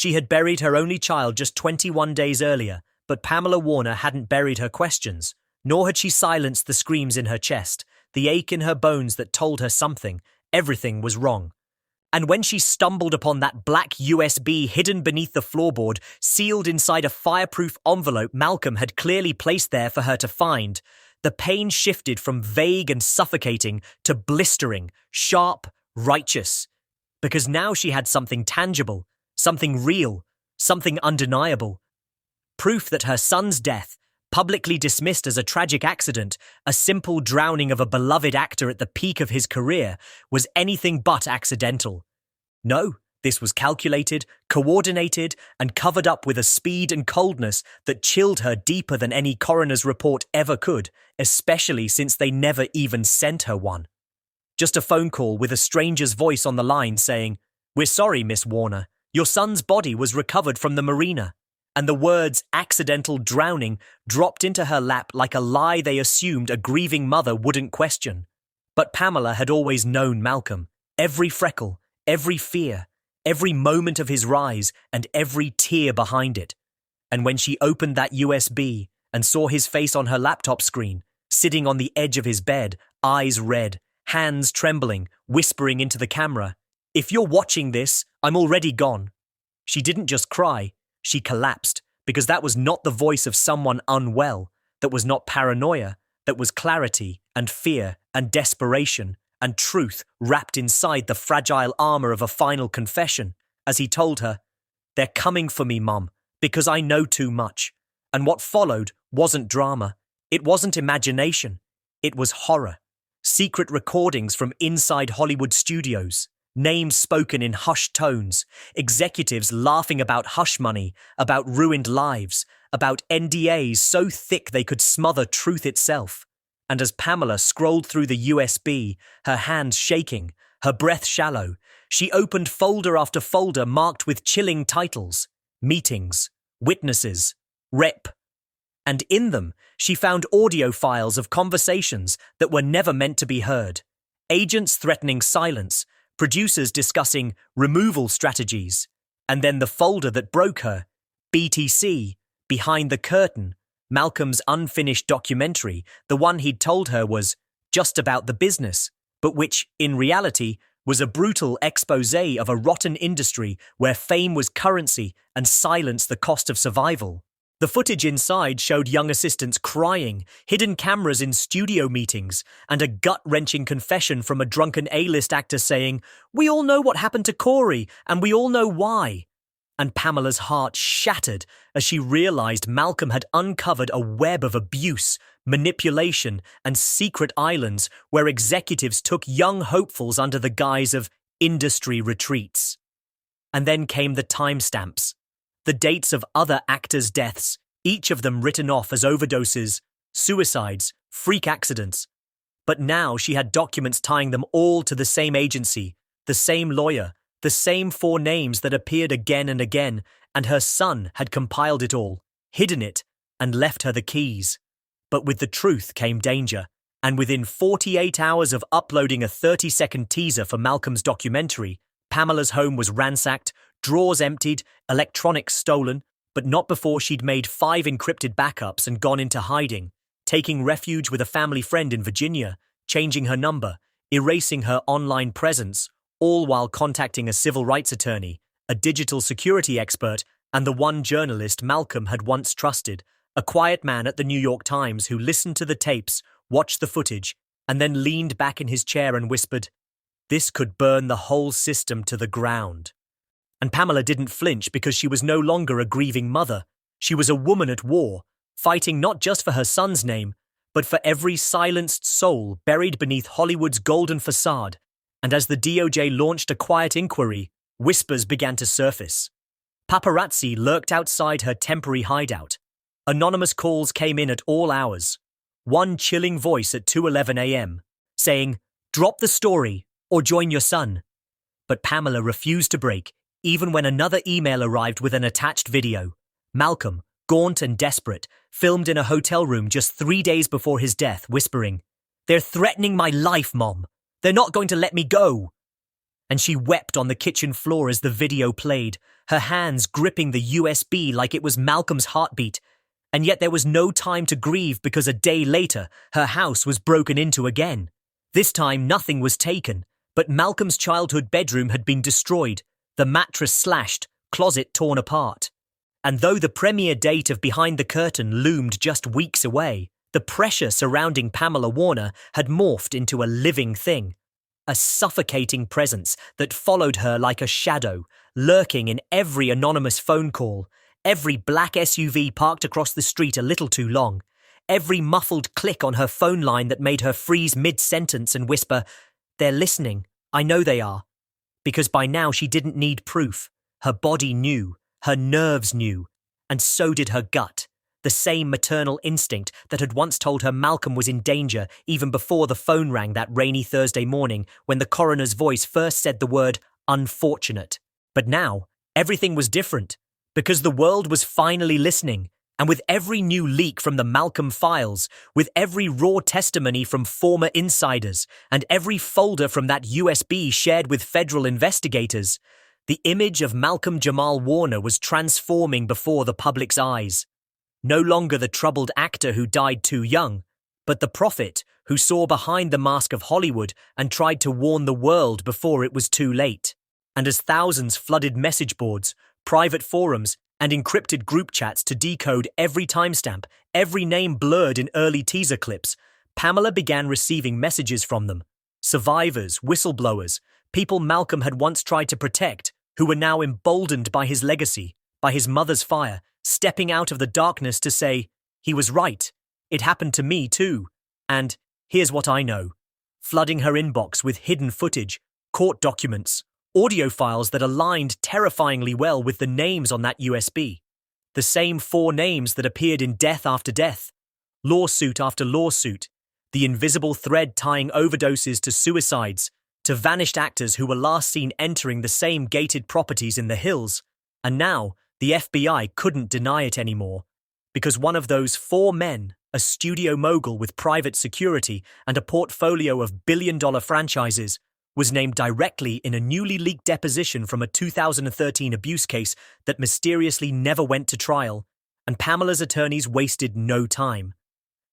She had buried her only child just 21 days earlier, but Pamela Warner hadn't buried her questions, nor had she silenced the screams in her chest, the ache in her bones that told her something. Everything was wrong. And when she stumbled upon that black USB hidden beneath the floorboard, sealed inside a fireproof envelope Malcolm had clearly placed there for her to find, the pain shifted from vague and suffocating to blistering, sharp, righteous. Because now she had something tangible, something real, something undeniable. Proof that her son's death, publicly dismissed as a tragic accident, a simple drowning of a beloved actor at the peak of his career, was anything but accidental. No, this was calculated, coordinated, and covered up with a speed and coldness that chilled her deeper than any coroner's report ever could, especially since they never even sent her one. Just a phone call with a stranger's voice on the line saying, "We're sorry, Miss Warner. Your son's body was recovered from the marina." And the words accidental drowning dropped into her lap like a lie they assumed a grieving mother wouldn't question. But Pamela had always known Malcolm. Every freckle, every fear, every moment of his rise, and every tear behind it. And when she opened that USB and saw his face on her laptop screen, sitting on the edge of his bed, eyes red, hands trembling, whispering into the camera, "If you're watching this, I'm already gone." She didn't just cry. She collapsed, because that was not the voice of someone unwell, that was not paranoia, that was clarity and fear and desperation and truth wrapped inside the fragile armor of a final confession, as he told her, "They're coming for me, Mum, because I know too much." And what followed wasn't drama. It wasn't imagination. It was horror. Secret recordings from inside Hollywood studios. Names spoken in hushed tones, executives laughing about hush money, about ruined lives, about NDAs so thick they could smother truth itself. And as Pamela scrolled through the USB, her hands shaking, her breath shallow, she opened folder after folder marked with chilling titles: meetings, witnesses, rep. And in them, she found audio files of conversations that were never meant to be heard. Agents threatening silence, producers discussing removal strategies, and then the folder that broke her, BTC, Behind the Curtain, Malcolm's unfinished documentary, the one he'd told her was just about the business, but which, in reality, was a brutal exposé of a rotten industry where fame was currency and silence the cost of survival. The footage inside showed young assistants crying, hidden cameras in studio meetings, and a gut-wrenching confession from a drunken A-list actor saying, "We all know what happened to Corey, and we all know why." And Pamela's heart shattered as she realized Malcolm had uncovered a web of abuse, manipulation, and secret islands where executives took young hopefuls under the guise of industry retreats. And then came the timestamps. The dates of other actors' deaths, each of them written off as overdoses, suicides, freak accidents. But now she had documents tying them all to the same agency, the same lawyer, the same 4 names that appeared again and again, and her son had compiled it all, hidden it, and left her the keys. But with the truth came danger, and within 48 hours of uploading a 30-second teaser for Malcolm's documentary, Pamela's home was ransacked, drawers emptied, electronics stolen, but not before she'd made 5 encrypted backups and gone into hiding, taking refuge with a family friend in Virginia, changing her number, erasing her online presence, all while contacting a civil rights attorney, a digital security expert, and the one journalist Malcolm had once trusted, a quiet man at the New York Times who listened to the tapes, watched the footage, and then leaned back in his chair and whispered, "This could burn the whole system to the ground." And Pamela didn't flinch because she was no longer a grieving mother. She was a woman at war, fighting not just for her son's name, but for every silenced soul buried beneath Hollywood's golden facade. And as the DOJ launched a quiet inquiry, whispers began to surface. Paparazzi lurked outside her temporary hideout. Anonymous calls came in at all hours. One chilling voice at 2:11 a.m. saying, "Drop the story or join your son." But Pamela refused to break, even when another email arrived with an attached video. Malcolm, gaunt and desperate, filmed in a hotel room just 3 days before his death, whispering, "They're threatening my life, Mom. They're not going to let me go." And she wept on the kitchen floor as the video played, her hands gripping the USB like it was Malcolm's heartbeat. And yet there was no time to grieve because a day later, her house was broken into again. This time nothing was taken, but Malcolm's childhood bedroom had been destroyed, the mattress slashed, closet torn apart. And though the premiere date of Behind the Curtain loomed just weeks away, the pressure surrounding Pamela Warner had morphed into a living thing. A suffocating presence that followed her like a shadow, lurking in every anonymous phone call, every black SUV parked across the street a little too long, every muffled click on her phone line that made her freeze mid-sentence and whisper, "They're listening, I know they are." Because by now she didn't need proof. Her body knew, her nerves knew, and so did her gut. The same maternal instinct that had once told her Malcolm was in danger even before the phone rang that rainy Thursday morning when the coroner's voice first said the word unfortunate. But now, everything was different, because the world was finally listening, and with every new leak from the Malcolm files, with every raw testimony from former insiders, and every folder from that USB shared with federal investigators, the image of Malcolm-Jamal Warner was transforming before the public's eyes. No longer the troubled actor who died too young, but the prophet who saw behind the mask of Hollywood and tried to warn the world before it was too late. And as thousands flooded message boards, private forums, and encrypted group chats to decode every timestamp, every name blurred in early teaser clips, Pamela began receiving messages from them. Survivors, whistleblowers, people Malcolm had once tried to protect, who were now emboldened by his legacy, by his mother's fire, stepping out of the darkness to say, "He was right, it happened to me too, and here's what I know," flooding her inbox with hidden footage, court documents, audio files that aligned terrifyingly well with the names on that USB. The same 4 names that appeared in Death After Death, lawsuit after lawsuit, the invisible thread tying overdoses to suicides, to vanished actors who were last seen entering the same gated properties in the hills, and now the FBI couldn't deny it anymore, because one of those 4 men, a studio mogul with private security and a portfolio of billion-dollar franchises, was named directly in a newly leaked deposition from a 2013 abuse case that mysteriously never went to trial, and Pamela's attorneys wasted no time.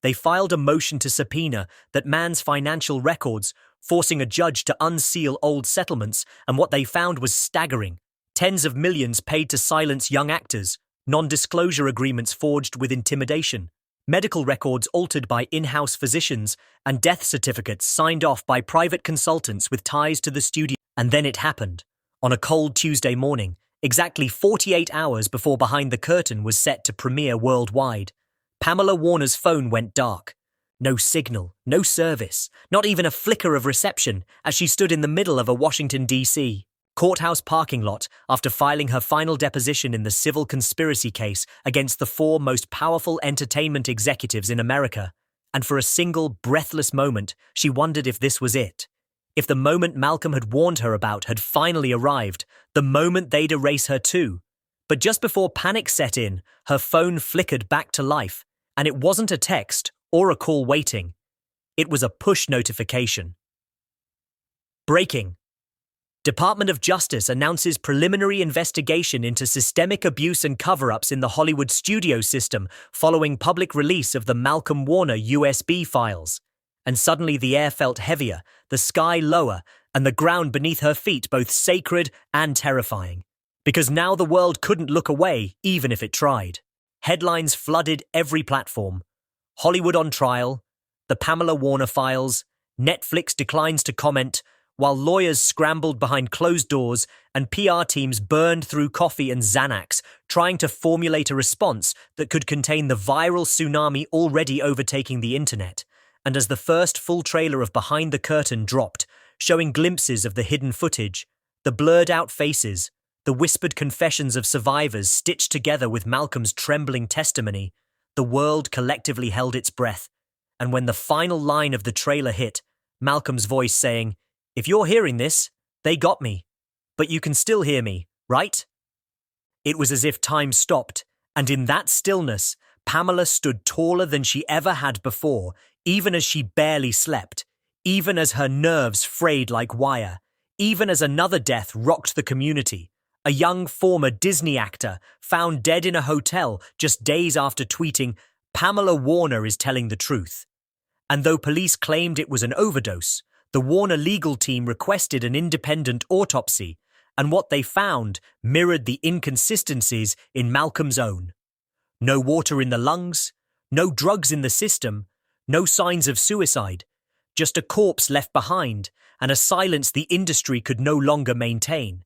They filed a motion to subpoena that man's financial records, forcing a judge to unseal old settlements, and what they found was staggering. Tens of millions paid to silence young actors, non-disclosure agreements forged with intimidation, medical records altered by in-house physicians, and death certificates signed off by private consultants with ties to the studio. And then it happened. On a cold Tuesday morning, exactly 48 hours before Behind the Curtain was set to premiere worldwide, Pamela Warner's phone went dark. No signal, no service, not even a flicker of reception as she stood in the middle of a Washington, D.C. courthouse parking lot after filing her final deposition in the civil conspiracy case against the 4 most powerful entertainment executives in America. And for a single, breathless moment, she wondered if this was it. If the moment Malcolm had warned her about had finally arrived, the moment they'd erase her too. But just before panic set in, her phone flickered back to life, and it wasn't a text or a call waiting. It was a push notification. Breaking. Department of Justice announces preliminary investigation into systemic abuse and cover-ups in the Hollywood studio system following public release of the Malcolm Warner USB files. And suddenly the air felt heavier, the sky lower, and the ground beneath her feet both sacred and terrifying. Because now the world couldn't look away, even if it tried. Headlines flooded every platform. Hollywood on trial, the Pamela Warner files, Netflix declines to comment, while lawyers scrambled behind closed doors and PR teams burned through coffee and Xanax, trying to formulate a response that could contain the viral tsunami already overtaking the internet. And as the first full trailer of Behind the Curtain dropped, showing glimpses of the hidden footage, the blurred-out faces, the whispered confessions of survivors stitched together with Malcolm's trembling testimony, the world collectively held its breath. And when the final line of the trailer hit, Malcolm's voice saying, "If you're hearing this, they got me. But you can still hear me, right?" It was as if time stopped, and in that stillness, Pamela stood taller than she ever had before, even as she barely slept, even as her nerves frayed like wire, even as another death rocked the community. A young former Disney actor found dead in a hotel just days after tweeting, "Pamela Warner is telling the truth." And though police claimed it was an overdose, the Warner legal team requested an independent autopsy, and what they found mirrored the inconsistencies in Malcolm's own. No water in the lungs, no drugs in the system, no signs of suicide, just a corpse left behind and a silence the industry could no longer maintain.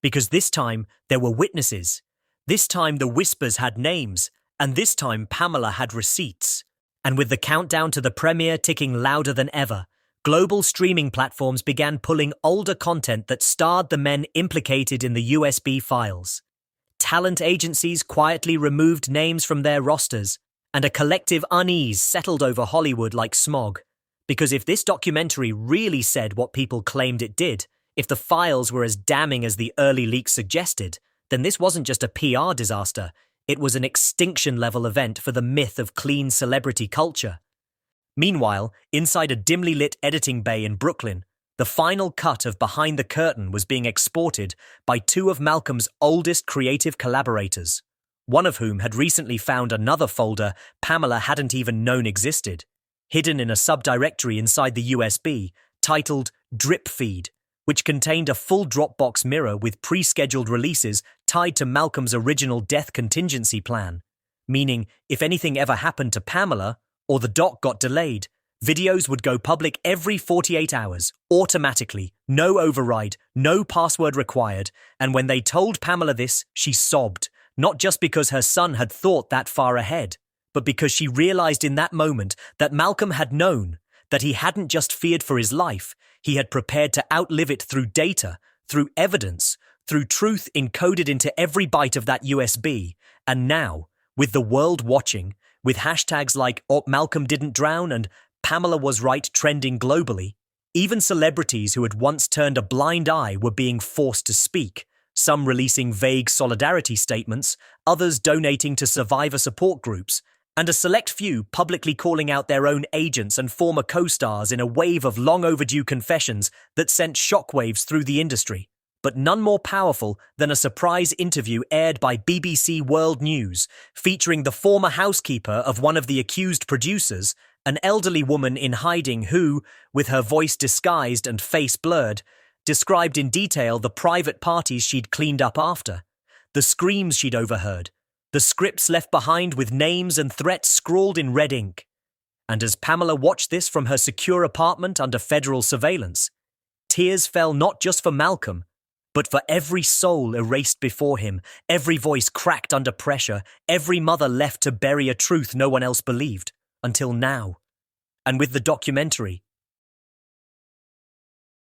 Because this time there were witnesses, this time the whispers had names, and this time Pamela had receipts. And with the countdown to the premiere ticking louder than ever, global streaming platforms began pulling older content that starred the men implicated in the USB files. Talent agencies quietly removed names from their rosters, and a collective unease settled over Hollywood like smog. Because if this documentary really said what people claimed it did, if the files were as damning as the early leaks suggested, then this wasn't just a PR disaster, it was an extinction-level event for the myth of clean celebrity culture. Meanwhile, inside a dimly lit editing bay in Brooklyn, the final cut of Behind the Curtain was being exported by two of Malcolm's oldest creative collaborators, one of whom had recently found another folder Pamela hadn't even known existed, hidden in a subdirectory inside the USB, titled Drip Feed, which contained a full Dropbox mirror with pre-scheduled releases tied to Malcolm's original death contingency plan, meaning if anything ever happened to Pamela, or the doc got delayed, videos would go public every 48 hours, automatically, no override, no password required, and when they told Pamela this, she sobbed, not just because her son had thought that far ahead, but because she realized in that moment that Malcolm had known, that he hadn't just feared for his life, he had prepared to outlive it through data, through evidence, through truth encoded into every byte of that USB, and now, with the world watching, with hashtags like Malcolm didn't drown and Pamela was right trending globally, even celebrities who had once turned a blind eye were being forced to speak, some releasing vague solidarity statements, others donating to survivor support groups, and a select few publicly calling out their own agents and former co-stars in a wave of long-overdue confessions that sent shockwaves through the industry, but none more powerful than a surprise interview aired by BBC World News, featuring the former housekeeper of one of the accused producers, an elderly woman in hiding who, with her voice disguised and face blurred, described in detail the private parties she'd cleaned up after, the screams she'd overheard, the scripts left behind with names and threats scrawled in red ink. And as Pamela watched this from her secure apartment under federal surveillance, tears fell not just for Malcolm, but for every soul erased before him, every voice cracked under pressure, every mother left to bury a truth no one else believed, until now. And with the documentary,